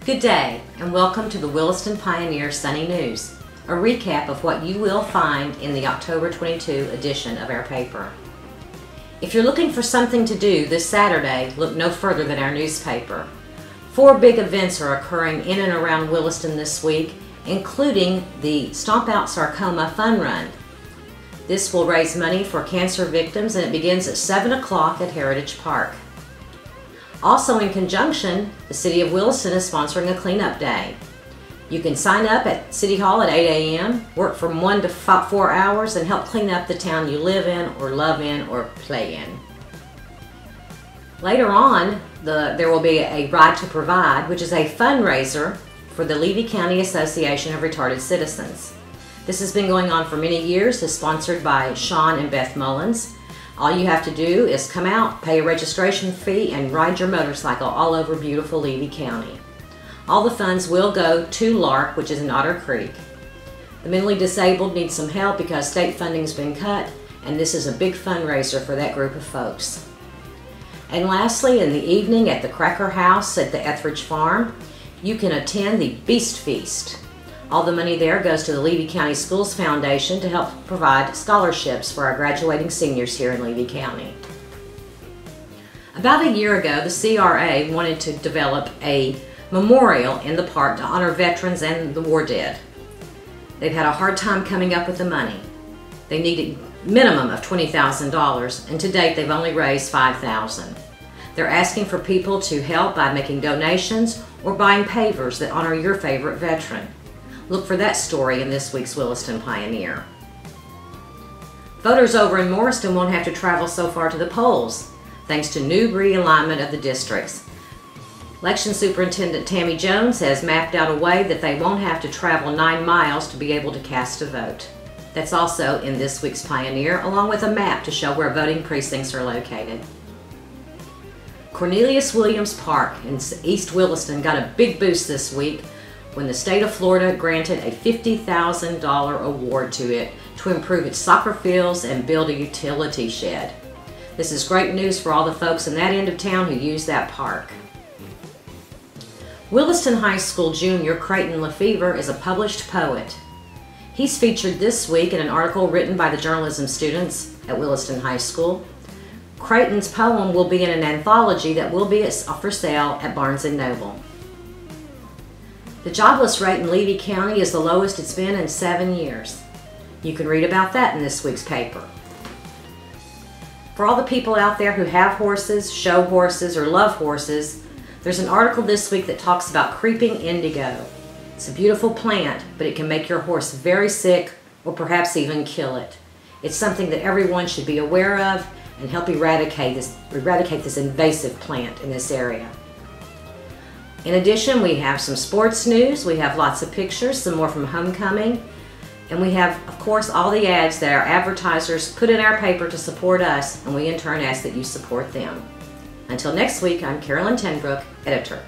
Good day, and welcome to the Williston Pioneer Sunny News, a recap of what you will find in the October 22 edition of our paper. If you're looking for something to do this Saturday, look no further than our newspaper. 4 big events are occurring in and around Williston this week, including the Stomp Out Sarcoma Fun Run. This will raise money for cancer victims, and it begins at 7 o'clock at Heritage Park. Also in conjunction, the City of Williston is sponsoring a cleanup day. You can sign up at City Hall at 8 a.m., work from 1 to 4 hours, and help clean up the town you live in or love in or play in. Later on, there will be a Ride to Provide, which is a fundraiser for the Levy County Association of Retarded Citizens. This has been going on for many years. It's sponsored by Sean and Beth Mullins. All you have to do is come out, pay a registration fee, and ride your motorcycle all over beautiful Levy County. All the funds will go to LARC, which is in Otter Creek. The mentally disabled need some help because state funding's been cut, and this is a big fundraiser for that group of folks. And lastly, in the evening at the Cracker House at the Etheridge Farm, you can attend the Beast Feast. All the money there goes to the Levy County Schools Foundation to help provide scholarships for our graduating seniors here in Levy County. About a year ago, the CRA wanted to develop a memorial in the park to honor veterans and the war dead. They've had a hard time coming up with the money. They needed a minimum of $20,000, and to date they've only raised $5,000. They're asking for people to help by making donations or buying pavers that honor your favorite veteran. Look for that story in this week's Williston Pioneer. Voters over in Morriston won't have to travel so far to the polls, thanks to new realignment of the districts. Election Superintendent Tammy Jones has mapped out a way that they won't have to travel 9 miles to be able to cast a vote. That's also in this week's Pioneer, along with a map to show where voting precincts are located. Cornelius Williams Park in East Williston got a big boost this week when the state of Florida granted a $50,000 award to it to improve its soccer fields and build a utility shed. This is great news for all the folks in that end of town who use that park. Williston High School junior Creighton Lefevre is a published poet. He's featured this week in an article written by the journalism students at Williston High School. Creighton's poem will be in an anthology that will be for sale at Barnes & Noble. The jobless rate in Levy County is the lowest it's been in 7 years. You can read about that in this week's paper. For all the people out there who have horses, show horses, or love horses, there's an article this week that talks about creeping indigo. It's a beautiful plant, but it can make your horse very sick or perhaps even kill it. It's something that everyone should be aware of and help eradicate this invasive plant in this area. In addition, we have some sports news, we have lots of pictures, some more from homecoming, and we have, of course, all the ads that our advertisers put in our paper to support us, and we in turn ask that you support them. Until next week, I'm Carolyn Tenbrook, editor.